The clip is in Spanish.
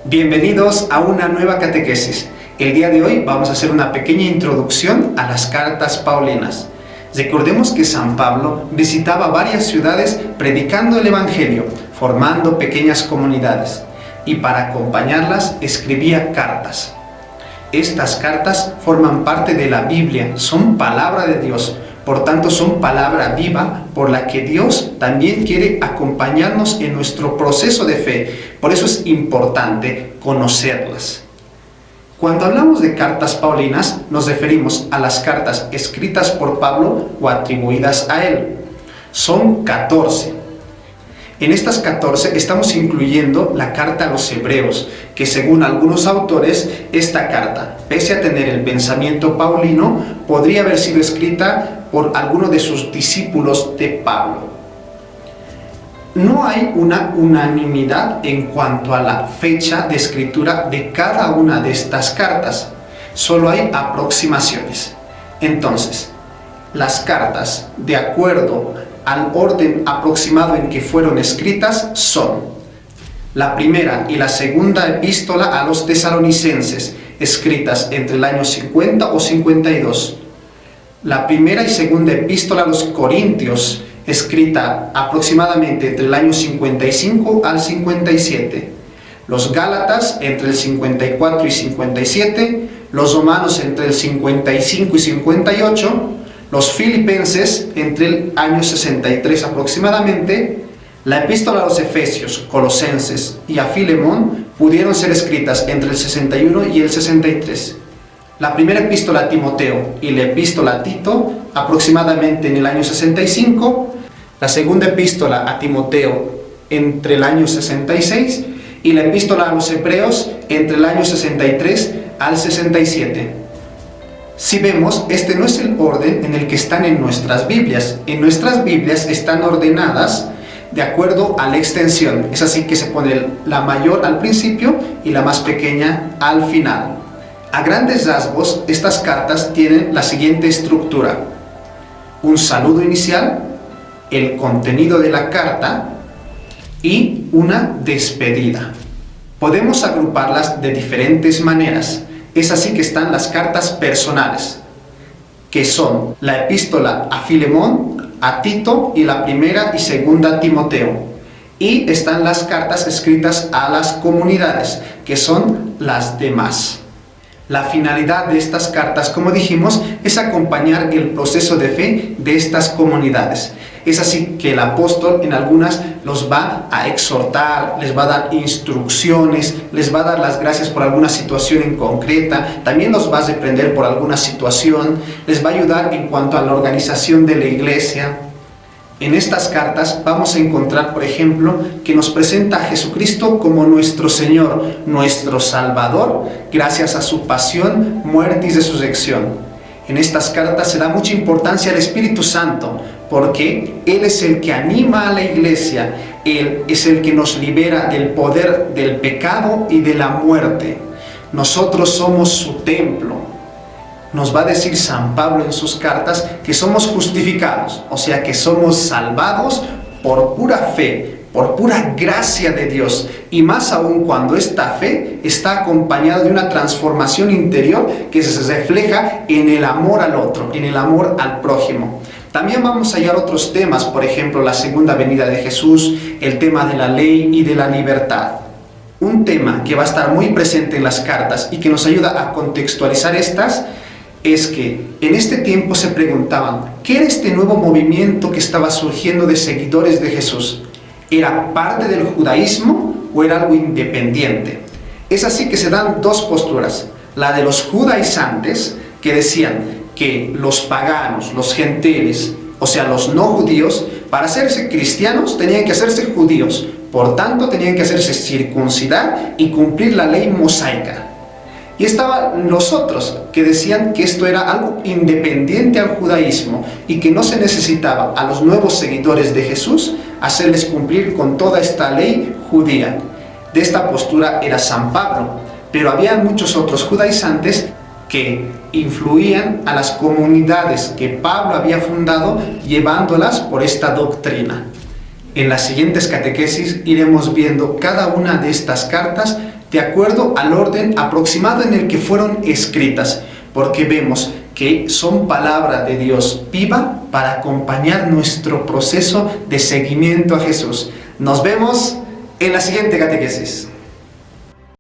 Bienvenidos a una nueva catequesis. El día de hoy vamos a hacer una pequeña introducción a las cartas paulinas. Recordemos que San Pablo visitaba varias ciudades predicando el Evangelio, formando pequeñas comunidades, y para acompañarlas escribía cartas. Estas cartas forman parte de la Biblia, son palabra de Dios, por tanto son palabra viva por la que Dios también quiere acompañarnos en nuestro proceso de fe. Por eso es importante conocerlas. Cuando hablamos de cartas paulinas, nos referimos a las cartas escritas por Pablo o atribuidas a él. Son 14. En estas 14 estamos incluyendo la carta a los hebreos, que según algunos autores, esta carta, pese a tener el pensamiento paulino, podría haber sido escrita por alguno de sus discípulos de Pablo. No hay una unanimidad en cuanto a la fecha de escritura de cada una de estas cartas, solo hay aproximaciones. Entonces, las cartas, de acuerdo al orden aproximado en que fueron escritas, son la primera y la segunda epístola a los tesalonicenses, escritas entre el año 50 o 52. La primera y segunda epístola a los corintios, escrita aproximadamente entre el año 55 al 57. Los gálatas entre el 54 y 57. Los romanos entre el 55 y 58. Los filipenses entre el año 63 aproximadamente. La epístola a los efesios, colosenses y a Filemón pudieron ser escritas entre el 61 y el 63. La primera epístola a Timoteo y la epístola a Tito aproximadamente en el año 65. La segunda epístola a Timoteo entre el año 66 y la epístola a los hebreos entre el año 63 al 67. Si vemos, este no es el orden en el que están en nuestras Biblias. En nuestras Biblias están ordenadas de acuerdo a la extensión. Es así que se pone la mayor al principio y la más pequeña al final. A grandes rasgos, estas cartas tienen la siguiente estructura: un saludo inicial, el contenido de la carta y una despedida. Podemos agruparlas de diferentes maneras. Es así que están las cartas personales, que son la epístola a Filemón, a Tito y la primera y segunda a Timoteo. Y están las cartas escritas a las comunidades, que son las demás. La finalidad de estas cartas, como dijimos, es acompañar el proceso de fe de estas comunidades. Es así que el apóstol en algunas los va a exhortar, les va a dar instrucciones, les va a dar las gracias por alguna situación en concreta, también los va a reprender por alguna situación, les va a ayudar en cuanto a la organización de la iglesia. En estas cartas vamos a encontrar, por ejemplo, que nos presenta a Jesucristo como nuestro Señor, nuestro Salvador, gracias a su pasión, muerte y resurrección. En estas cartas se da mucha importancia al Espíritu Santo, porque Él es el que anima a la iglesia, Él es el que nos libera del poder del pecado y de la muerte. Nosotros somos su templo. Nos va a decir San Pablo en sus cartas que somos justificados, o sea que somos salvados por pura fe, por pura gracia de Dios, y más aún cuando esta fe está acompañada de una transformación interior que se refleja en el amor al otro, en el amor al prójimo. También vamos a hallar otros temas, por ejemplo, la segunda venida de Jesús, el tema de la ley y de la libertad. Un tema que va a estar muy presente en las cartas y que nos ayuda a contextualizar estas es que en este tiempo se preguntaban, ¿qué era este nuevo movimiento que estaba surgiendo de seguidores de Jesús? ¿Era parte del judaísmo o era algo independiente? Es así que se dan dos posturas: la de los judaizantes, que decían que los paganos, los gentiles, o sea los no judíos, para hacerse cristianos tenían que hacerse judíos, por tanto tenían que hacerse circuncidar y cumplir la ley mosaica. Y estaban los otros que decían que esto era algo independiente al judaísmo y que no se necesitaba a los nuevos seguidores de Jesús hacerles cumplir con toda esta ley judía. De esta postura era San Pablo, pero había muchos otros judaizantes que influían a las comunidades que Pablo había fundado, llevándolas por esta doctrina. En las siguientes catequesis iremos viendo cada una de estas cartas de acuerdo al orden aproximado en el que fueron escritas, porque vemos que son palabra de Dios viva para acompañar nuestro proceso de seguimiento a Jesús. Nos vemos en la siguiente catequesis.